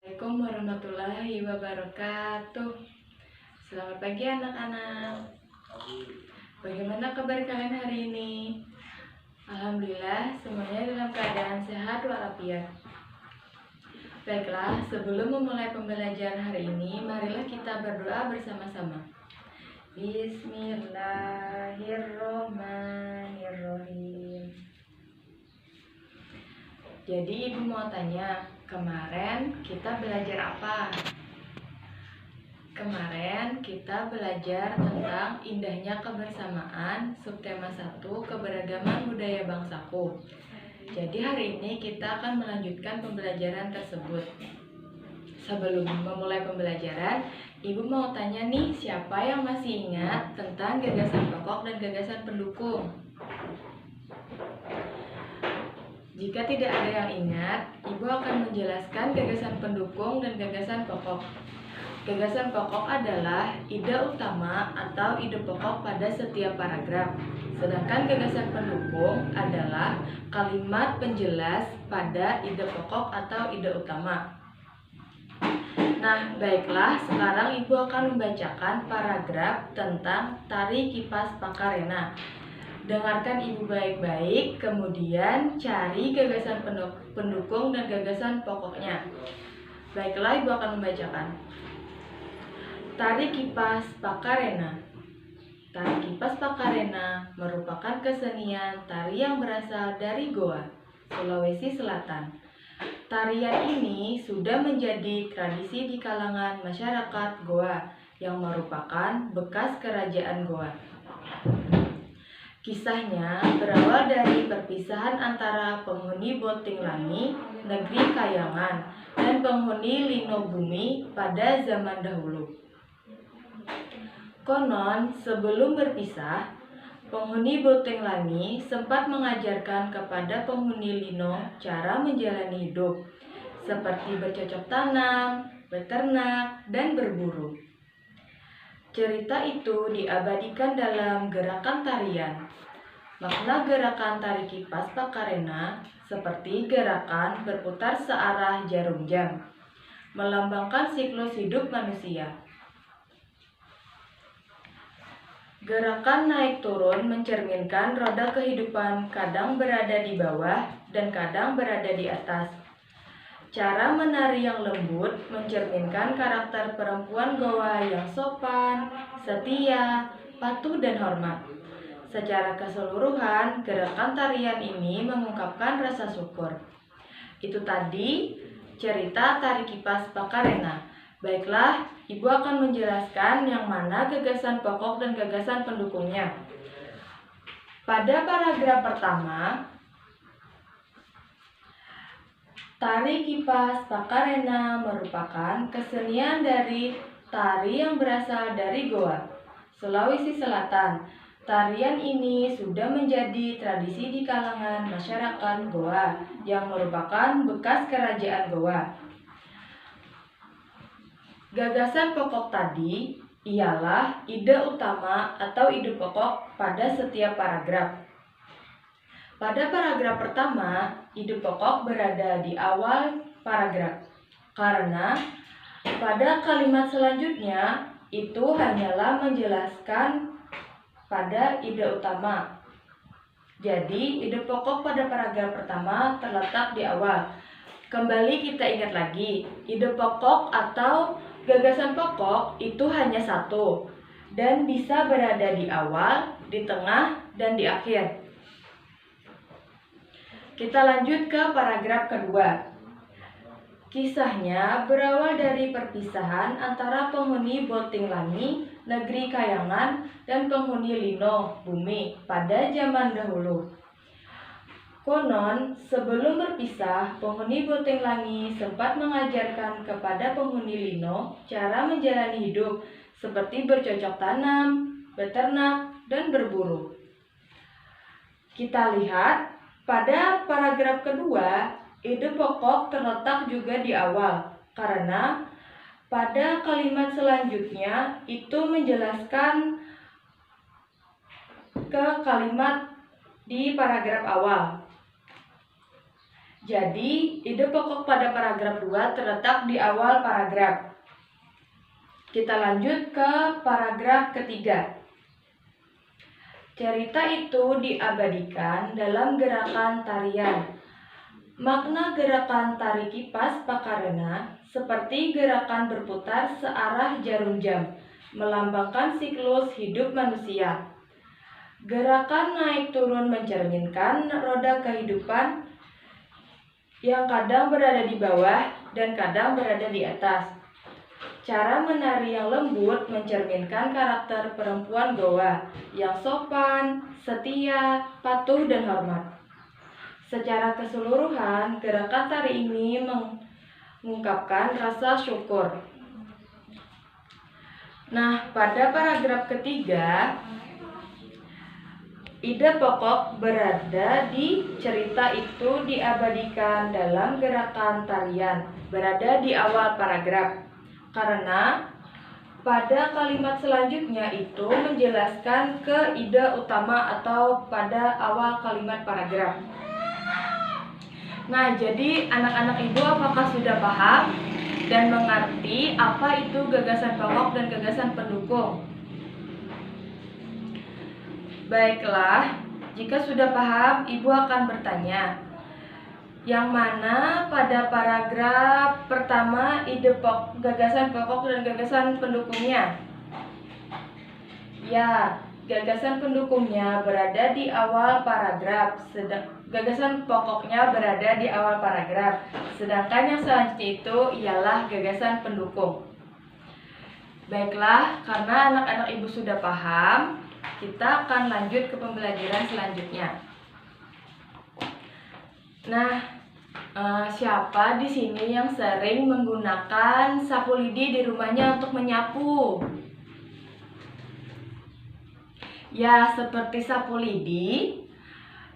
Assalamualaikum warahmatullahi wabarakatuh. Selamat pagi anak-anak. Bagaimana kabar kalian hari ini? Alhamdulillah semuanya dalam keadaan sehat walafiat. Baiklah, sebelum memulai pembelajaran hari ini, marilah kita berdoa bersama-sama. Bismillahirrohmanirrohim. Jadi ibu mau tanya, kemarin kita belajar apa? Kemarin kita belajar tentang indahnya kebersamaan, subtema 1, keberagaman budaya bangsaku. Jadi hari ini kita akan melanjutkan pembelajaran tersebut. Sebelum memulai pembelajaran, ibu mau tanya nih, siapa yang masih ingat tentang gagasan pokok dan gagasan pendukung? Jika tidak ada yang ingat, ibu akan menjelaskan gagasan pendukung dan gagasan pokok. Gagasan pokok adalah ide utama atau ide pokok pada setiap paragraf. Sedangkan gagasan pendukung adalah kalimat penjelas pada ide pokok atau ide utama. Nah, baiklah, sekarang ibu akan membacakan paragraf tentang Tari Kipas Pakarena. Dengarkan ibu baik-baik, kemudian cari gagasan pendukung dan gagasan pokoknya. Baiklah, ibu akan membacakan. Tari Kipas Pakarena. Tari Kipas Pakarena merupakan kesenian tari yang berasal dari Goa, Sulawesi Selatan. Tarian ini sudah menjadi tradisi di kalangan masyarakat Goa yang merupakan bekas kerajaan Goa. Kisahnya berawal dari perpisahan antara penghuni Botinglangi, negeri Kayangan, dan penghuni Lino Bumi pada zaman dahulu. Konon, sebelum berpisah, penghuni Botinglangi sempat mengajarkan kepada penghuni Lino cara menjalani hidup, seperti bercocok tanam, beternak, dan berburu. Cerita itu diabadikan dalam gerakan tarian. Makna gerakan Tari Kipas Pakarena seperti gerakan berputar searah jarum jam, melambangkan siklus hidup manusia. Gerakan naik turun mencerminkan roda kehidupan kadang berada di bawah dan kadang berada di atas. Cara menari yang lembut mencerminkan karakter perempuan Goa yang sopan, setia, patuh, dan hormat. Secara keseluruhan, gerakan tarian ini mengungkapkan rasa syukur. Itu tadi cerita Tari Kipas Pakarena. Baiklah, ibu akan menjelaskan yang mana gagasan pokok dan gagasan pendukungnya. Pada paragraf pertama, Tari Kipas Pakarena merupakan kesenian dari tari yang berasal dari Goa, Sulawesi Selatan. Tarian ini sudah menjadi tradisi di kalangan masyarakat Goa yang merupakan bekas kerajaan Goa. Gagasan pokok tadi ialah ide utama atau ide pokok pada setiap paragraf. Pada paragraf pertama, ide pokok berada di awal paragraf, karena pada kalimat selanjutnya itu hanyalah menjelaskan pada ide utama. Jadi, ide pokok pada paragraf pertama terletak di awal. Kembali kita ingat lagi, ide pokok atau gagasan pokok itu hanya satu dan bisa berada di awal, di tengah, dan di akhir. Kita lanjut ke paragraf kedua. Kisahnya berawal dari perpisahan antara penghuni Botinglangi, negeri Kayangan, dan penghuni Lino Bumi pada zaman dahulu. Konon, sebelum berpisah, penghuni Botinglangi sempat mengajarkan kepada penghuni Lino cara menjalani hidup, seperti bercocok tanam, beternak, dan berburu. Kita lihat pada paragraf kedua, ide pokok terletak juga di awal, karena pada kalimat selanjutnya itu menjelaskan ke kalimat di paragraf awal. Jadi, ide pokok pada paragraf 2 terletak di awal paragraf. Kita lanjut ke paragraf ketiga. Cerita itu diabadikan dalam gerakan tarian. Makna gerakan tari kipas pakarena seperti gerakan berputar searah jarum jam, melambangkan siklus hidup manusia. Gerakan naik turun mencerminkan roda kehidupan yang kadang berada di bawah dan kadang berada di atas. Cara menari yang lembut mencerminkan karakter perempuan Goa yang sopan, setia, patuh, dan hormat. Secara keseluruhan, gerakan tari ini mengungkapkan rasa syukur. Nah, pada paragraf ketiga, ide pokok berada di cerita itu diabadikan dalam gerakan tarian, berada di awal paragraf. Karena pada kalimat selanjutnya itu menjelaskan ke ide utama atau pada awal kalimat paragraf. Nah, jadi anak-anak ibu apakah sudah paham dan mengerti apa itu gagasan pokok dan gagasan pendukung? Baiklah, jika sudah paham, ibu akan bertanya, yang mana pada paragraf pertama gagasan pokok dan gagasan pendukungnya? Ya, gagasan pendukungnya berada di awal paragraf, gagasan pokoknya berada di awal paragraf, sedangkan yang selanjutnya itu ialah gagasan pendukung. Baiklah, karena anak-anak ibu sudah paham, kita akan lanjut ke pembelajaran selanjutnya. Nah, siapa di sini yang sering menggunakan sapu lidi di rumahnya untuk menyapu? Ya, seperti sapu lidi,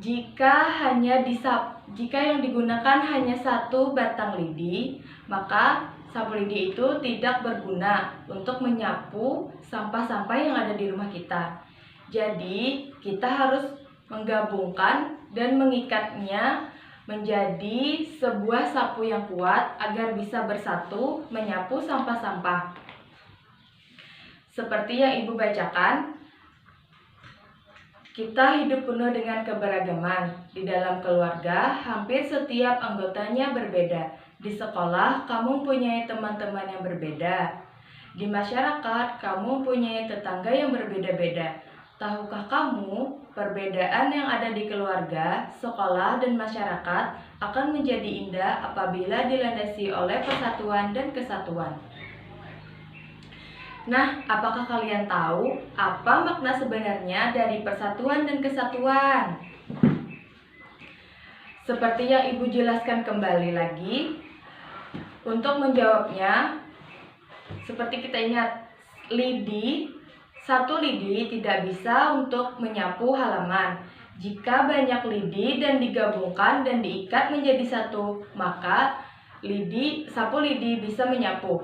jika yang digunakan hanya satu batang lidi, maka sapu lidi itu tidak berguna untuk menyapu sampah-sampah yang ada di rumah kita. Jadi, kita harus menggabungkan dan mengikatnya menjadi sebuah sapu yang kuat agar bisa bersatu menyapu sampah-sampah. Seperti yang ibu bacakan, kita hidup penuh dengan keberagaman. Di dalam keluarga, hampir setiap anggotanya berbeda. Di sekolah, kamu mempunyai teman-teman yang berbeda. Di masyarakat, kamu mempunyai tetangga yang berbeda-beda. Tahukah kamu, perbedaan yang ada di keluarga, sekolah, dan masyarakat akan menjadi indah apabila dilandasi oleh persatuan dan kesatuan. Nah, apakah kalian tahu apa makna sebenarnya dari persatuan dan kesatuan? Seperti yang ibu jelaskan kembali lagi, untuk menjawabnya, seperti kita ingat, satu lidi tidak bisa untuk menyapu halaman. Jika banyak lidi dan digabungkan dan diikat menjadi satu, maka sapu lidi bisa menyapu.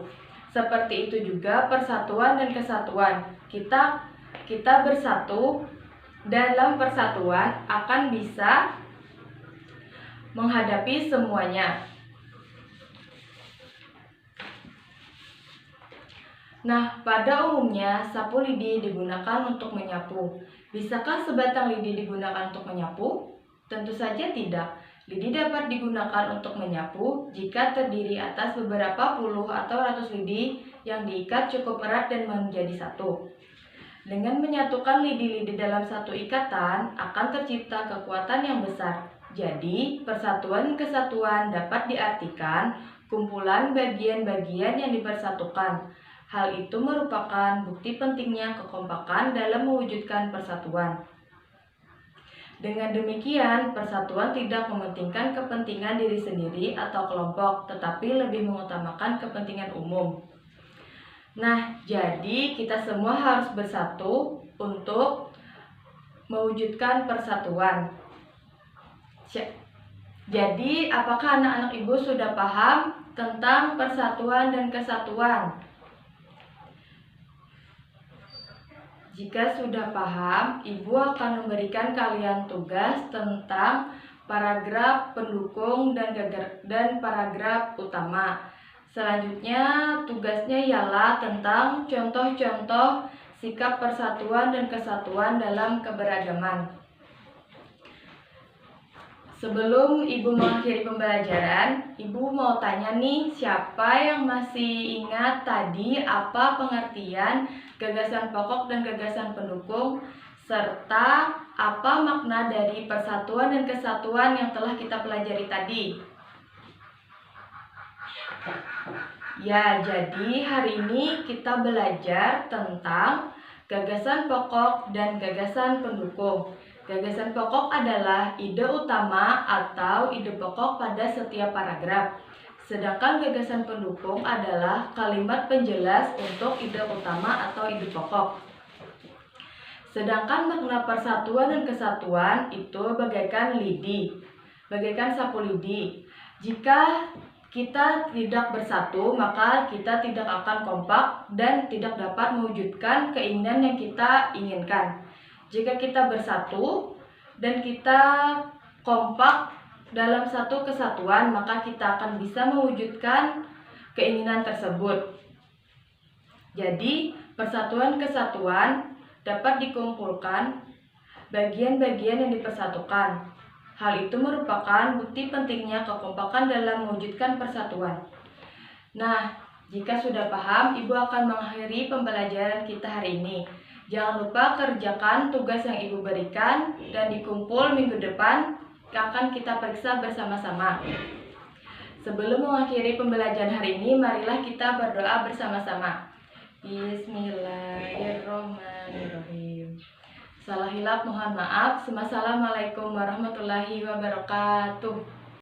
Seperti itu juga persatuan dan kesatuan. Kita bersatu dalam persatuan akan bisa menghadapi semuanya. Nah, pada umumnya sapu lidi digunakan untuk menyapu. Bisakah sebatang lidi digunakan untuk menyapu? Tentu saja tidak. Lidi dapat digunakan untuk menyapu jika terdiri atas beberapa puluh atau ratus lidi yang diikat cukup erat dan menjadi satu. Dengan menyatukan lidi-lidi dalam satu ikatan, akan tercipta kekuatan yang besar. Jadi, persatuan kesatuan dapat diartikan kumpulan bagian-bagian yang dipersatukan. Hal itu merupakan bukti pentingnya kekompakan dalam mewujudkan persatuan. Dengan demikian, persatuan tidak mementingkan kepentingan diri sendiri atau kelompok, tetapi lebih mengutamakan kepentingan umum. Nah, jadi kita semua harus bersatu untuk mewujudkan persatuan. Jadi, apakah anak-anak ibu sudah paham tentang persatuan dan kesatuan? Jika sudah paham, ibu akan memberikan kalian tugas tentang paragraf pendukung, dan paragraf utama. Selanjutnya, tugasnya ialah tentang contoh-contoh sikap persatuan dan kesatuan dalam keberagaman. Sebelum Ibu mengakhiri pembelajaran, Ibu mau tanya nih, siapa yang masih ingat tadi apa pengertian gagasan pokok dan gagasan pendukung, serta apa makna dari persatuan dan kesatuan yang telah kita pelajari tadi? Ya, jadi hari ini kita belajar tentang gagasan pokok dan gagasan pendukung. Gagasan pokok adalah ide utama atau ide pokok pada setiap paragraf. Sedangkan gagasan pendukung adalah kalimat penjelas untuk ide utama atau ide pokok. Sedangkan makna persatuan dan kesatuan itu bagaikan lidi, bagaikan sapu lidi. Jika kita tidak bersatu, maka kita tidak akan kompak dan tidak dapat mewujudkan keinginan yang kita inginkan. Jika kita bersatu dan kita kompak dalam satu kesatuan, maka kita akan bisa mewujudkan keinginan tersebut. Jadi, persatuan kesatuan dapat dikumpulkan bagian-bagian yang dipersatukan. Hal itu merupakan bukti pentingnya kekompakan dalam mewujudkan persatuan. Nah, jika sudah paham, Ibu akan mengakhiri pembelajaran kita hari ini. Jangan lupa kerjakan tugas yang Ibu berikan dan dikumpul minggu depan akan kita periksa bersama-sama. Sebelum mengakhiri pembelajaran hari ini, marilah kita berdoa bersama-sama. Bismillahirrohmanirrohim. Salah hilap mohon maaf. Assalamualaikum warahmatullahi wabarakatuh.